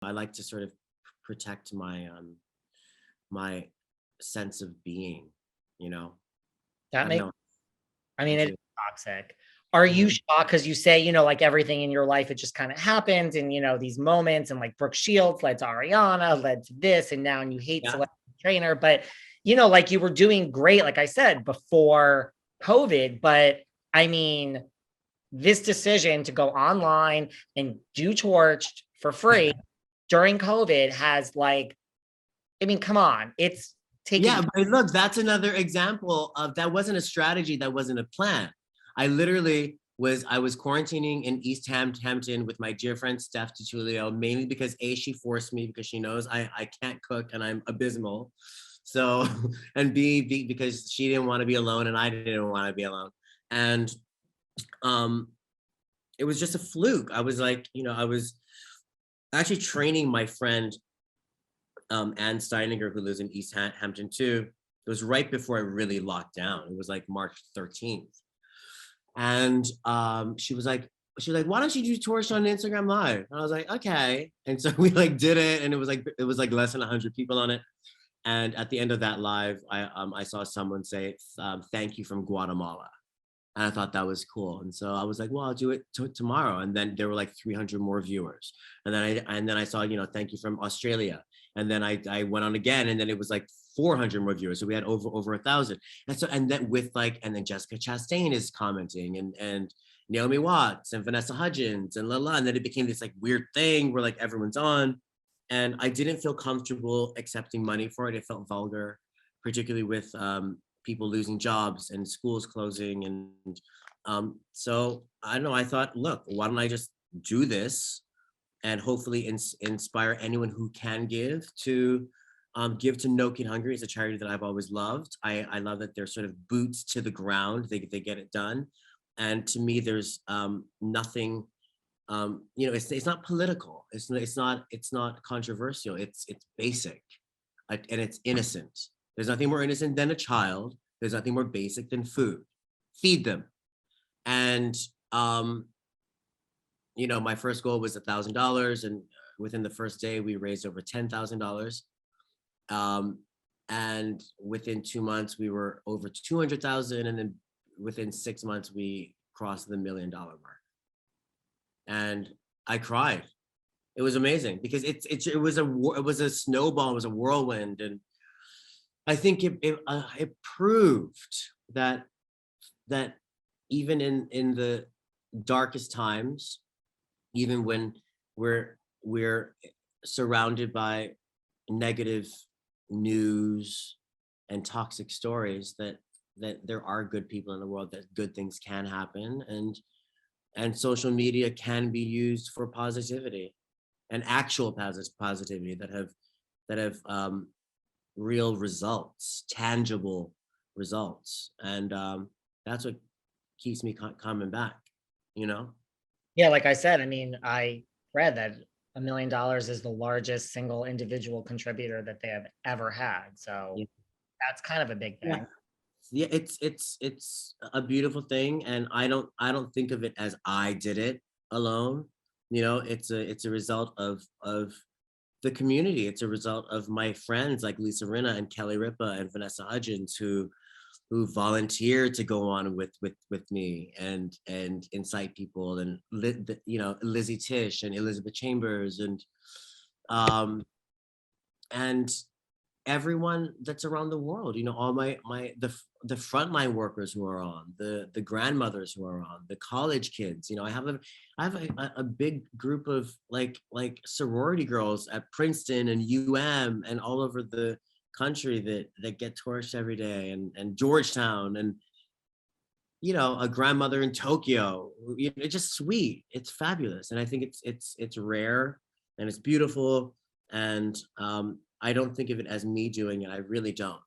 I like to sort of protect my sense of being, you know. That I don't makes, know. I I mean, it's do. toxic. Are you Yeah. shocked? Because you say, like everything in your life, it just kind of happened. And, these moments and like Brooke Shields led to Ariana, led to this. And now you hate Yeah. celebrity trainer. But, like you were doing great, like I said, before COVID. But I mean, this decision to go online and do Torched for free during COVID has like, I mean, come on, it's taking. Yeah, but look, that's another example of that wasn't a strategy, that wasn't a plan. I was quarantining in Hampton with my dear friend Steph Tutulio, mainly because A, she forced me because she knows I can't cook and I'm abysmal. So, and B, because she didn't want to be alone and I didn't want to be alone. And um it was just a fluke. I was like, I was actually training my friend Ann Steininger, who lives in Hampton too. It was right before I really locked down. It was like March 13th. And she was like, why don't you do Torch on Instagram Live? And I was like, okay. And so we like did it, and it was like less than 100 people on it. And at the end of that live, I saw someone say, thank you from Guatemala. And I thought that was cool. And so I was like, well, I'll do it tomorrow. And then there were like 300 more viewers. And then I saw, thank you from Australia. And then I went on again, and then it was like 400 more viewers. So we had over 1,000. And then Jessica Chastain is commenting, and Naomi Watts and Vanessa Hudgens and la. And then it became this like weird thing where like everyone's on. And I didn't feel comfortable accepting money for it. It felt vulgar, particularly with people losing jobs and schools closing. And so I don't know, I thought, look, why don't I just do this and hopefully inspire anyone who can give to No Kid Hungry. Is a charity that I've always loved. I love that they're sort of boots to the ground. They get it done. And to me, there's nothing, it's not political. It's not controversial. It's basic, and it's innocent. There's nothing more innocent than a child. There's nothing more basic than food. Feed them. And my first goal was $1,000, and within the first day, we raised over $10,000. And within 2 months, we were over 200,000, and then within 6 months, we crossed the $1 million mark. And I cried. It was amazing because it was a snowball, it was a whirlwind, and I think it proved that even in the darkest times, even when we're surrounded by negative news and toxic stories, that there are good people in the world, that good things can happen, and social media can be used for positivity and actual positivity that have real results, tangible results. And that's what keeps me coming back, you know? Yeah, like I said, I mean, I read that $1 million is the largest single individual contributor that they have ever had. So Yeah. that's kind of a big Yeah. thing. Yeah, it's a beautiful thing. And I don't think of it as I did it alone. It's a result of the community. It's a result of my friends like Lisa Rinna and Kelly Ripa and Vanessa Hudgens, who volunteered to go on with me and incite people, and Lizzie Tish and Elizabeth Chambers, um and everyone that's around the world, all the frontline workers who are on, the grandmothers who are on, the college kids. I have a big group of like sorority girls at Princeton and and all over the country that get torched every day, and Georgetown, and a grandmother in Tokyo. It's just sweet. It's fabulous, and I think it's rare, and it's beautiful. And I don't think of it as me doing it. I really don't.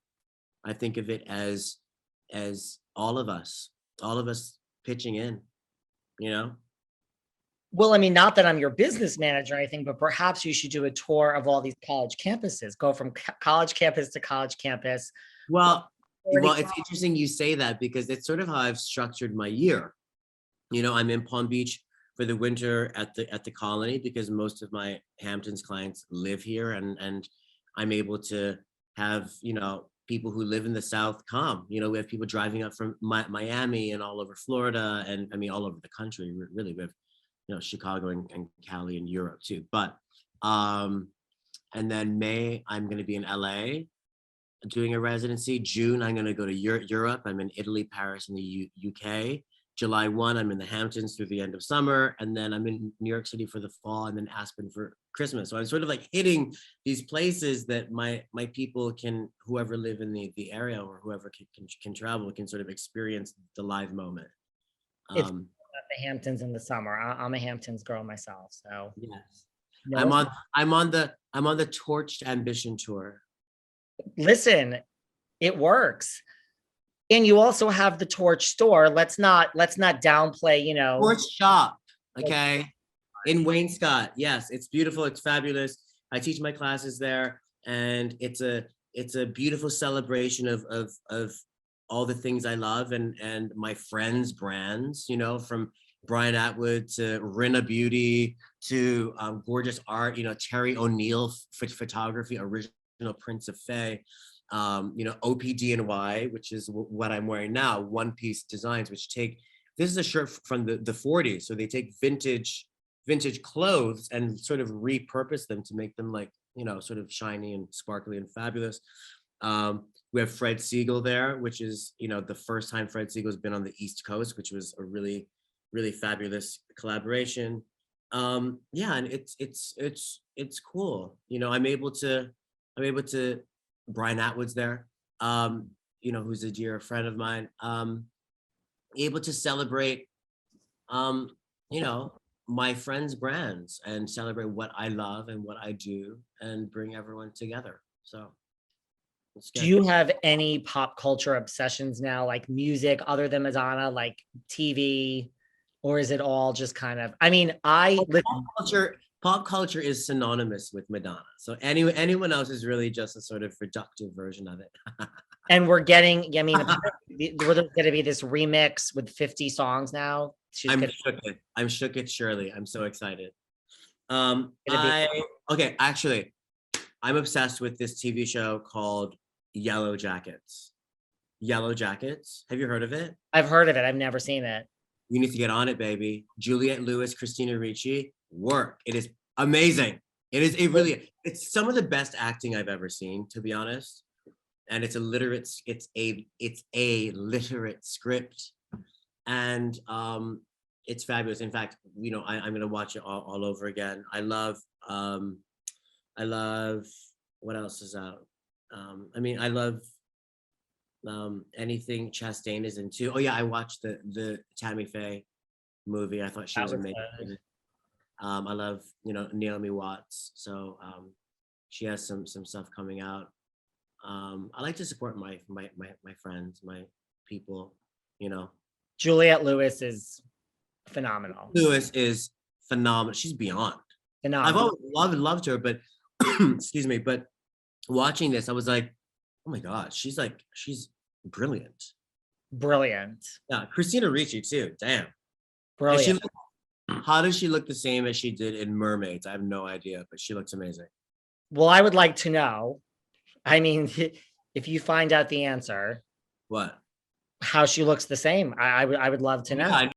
I think of it as all of us pitching in. You know. Well, I mean, not that I'm your business manager or anything, but perhaps you should do a tour of all these college campuses, go from college campus to college campus. Well, well, it's interesting you say that, because it's sort of how I've structured my year. I'm in Palm Beach for the winter at the Colony, because most of my Hamptons clients live here, and I'm able to have, people who live in the South come. We have people driving up from Miami and all over Florida, and I mean all over the country. Really, we have Chicago and Cali and Europe too. But and then May I'm going to be in LA doing a residency. June I'm going to go to Europe. I'm in Italy, Paris, and the UK. July 1 I'm in the Hamptons through the end of summer, and then I'm in New York City for the fall, and then Aspen for Christmas. So I'm sort of like hitting these places that my people can, whoever live in the area or whoever can travel, can sort of experience the live moment. It's at the Hamptons in the summer. I'm a Hamptons girl myself, so Yes. no, I'm on the Torched Ambition tour. listen, it works. And you also have the Torch store. Let's not downplay, Torch shop, okay, in Wainscott. Yes, it's beautiful. It's fabulous. I teach my classes there, and it's a beautiful celebration of all the things I love and my friends' brands. From Brian Atwood to Rinna Beauty to gorgeous art. Terry O'Neill photography, original Prince of Faye. OPD&Y, which is what I'm wearing now, one piece designs, which this is a shirt from the 40s. So they take vintage clothes and sort of repurpose them to make them like, sort of shiny and sparkly and fabulous. We have Fred Siegel there, which is, the first time Fred Siegel's been on the East Coast, which was a really, really fabulous collaboration. Yeah, and it's cool. I'm able to Brian Atwood's there, who's a dear friend of mine, able to celebrate, my friends' brands and celebrate what I love and what I do and bring everyone together. So it's good. Do you have any pop culture obsessions now, like music other than Madonna, like TV, or is it all just kind of, Pop culture is synonymous with Madonna. So anyone else is really just a sort of reductive version of it. and we're getting, there's going to be this remix with 50 songs now. I'm shook it, Shirley. I'm so excited. Actually, I'm obsessed with this TV show called Yellow Jackets. Yellow Jackets. Have you heard of it? I've heard of it. I've never seen it. You need to get on it, baby. Juliette Lewis, Christina Ricci, work. It is amazing. It's some of the best acting I've ever seen, to be honest. And it's a literate script, and it's fabulous. In fact, I'm gonna watch it all over again. I love what else is out. I love anything Chastain is into. Oh yeah, I watched the Tammy Faye movie. I thought she was amazing. I love Naomi Watts, so she has some stuff coming out. I like to support my friends, my people. Juliette Lewis is phenomenal. Lewis is phenomenal. She's beyond phenomenal. I've always loved her, but excuse me, but watching this, I was like, oh my god, she's brilliant. Yeah, Christina Ricci too. Damn, brilliant. How does she look the same as she did in Mermaids? I have no idea, but she looks amazing. Well, I would like to know. If you find out the answer, what? How she looks the same. I would love to know. Yeah,